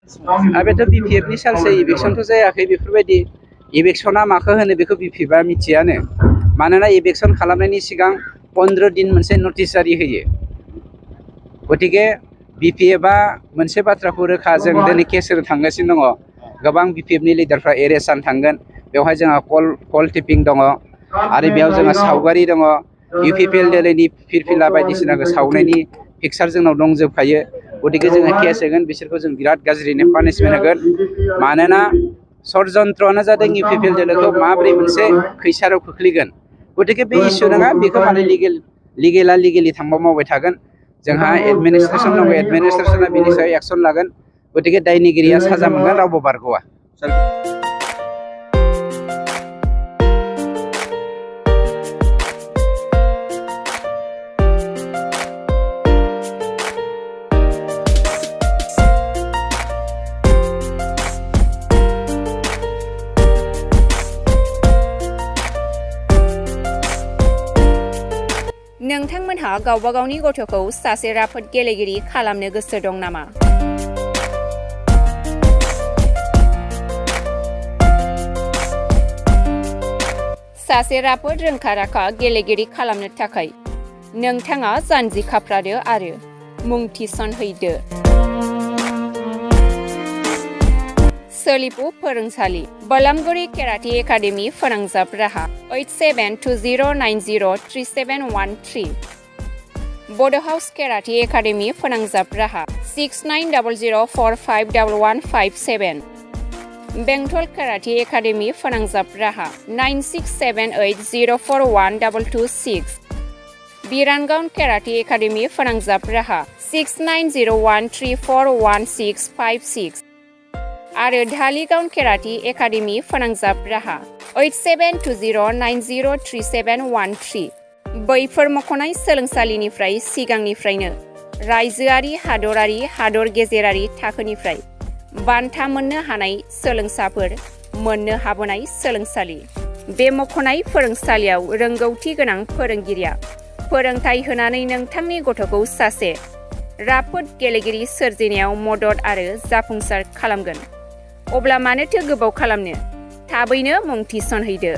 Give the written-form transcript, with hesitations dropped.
बेथ' बिपिएफनि सालसो इभिक्सनथ' जायाखै बेफोरबायदि इभिक्सना माखौ होनो बेखौ बिपिएफआ मिथियानो मानोना इभिक्सन खालामनायनि सिगां 15 दिन मोनसे नटिस जारि होयो गतिके बिपिएफआ मोनसे बाथ्राखौ रोखा जों दिनै केस होनो थांगासिनो दङ गोबां बिपिएफनि लिडारफ्रा एरेस्ट जानो थांगोन बेवहाय जोंहा कल टिपिं दङ आरो बेयाव जोंहा सावगारि दङ इउपिपिएल दिल्लीनि फिरफिला बायदिसिनाखौ सावनायनि पिक्सार जोंनाव दंजोबखायो गतिके जोङो केस होगोन बिसोरखौ जों बिराद गाज्रिनो पानिशमेन्ट होगोन मानोना षड्यन्त्रआनो जादों इउपिपिएल दिल्लीखौ माबोरै मोनसे खैसाराव खोख्लैगोन गतिके बे इस्यु नङा बेखौ माने लिगेलि थांबा मावबाय थागोन जोंहा एडमिनिस्ट्रेसन दङ एडमिनिस्ट्रेसना बेनि सायाव एक्सन लागोन गतिके दायनिगिरिया साजा मोनगोन रावबो बारग'आ नोंथांमोनहा गावबा गावनि गथ'खौ सासे राफोद गेलेगिरि खालामनो गोसो दं नामा? सासे राफोद रोंखा-राखा गेलेगिरि खालामनो थाखाय नोंथाङा जानजि खाफ्रादो आरो मुं थिसनहैदो। सोलिफु फोरोंसालि बलामगुरि केराटे एकाडेमि फोनांजाब राहा 8720903713 बड' हाउस केराटे एकाडेमि फोनांजाब राहा 6900451157 बेंटल केराटे एकाडेमि फोनांजाब राहा 9678041226 बिरानगाव केराटे एकाडेमि फोनांजाब राहा 6901341656 आरो धालिगाव केराटे एकाडेमि फोनांजाब राहा 8720903713 बैफोर मख'नाय सोलोंसालिनिफ्राय सिगांनिफ्रायनो रायजोआरि हादरारि हादर गेजेरारि थाखोनिफ्राय बान्था मोननो हानाय सोलोंसाफोर मोननो हाबोनाय सोलोंसालि बे मख'नाय फोरोंसालियाव रोंगौथि गोनां फोरोंगिरिया फोरोंथाय होनानै नोंथांनि गथ'खौ सासे राफोद गेलेगिरि सोरजिनायाव मदद आरो जाफुंसार खालामगोन। अब्ला मानोथो गोबाव खालामनो थाबैनो मुं थिसनहैदो।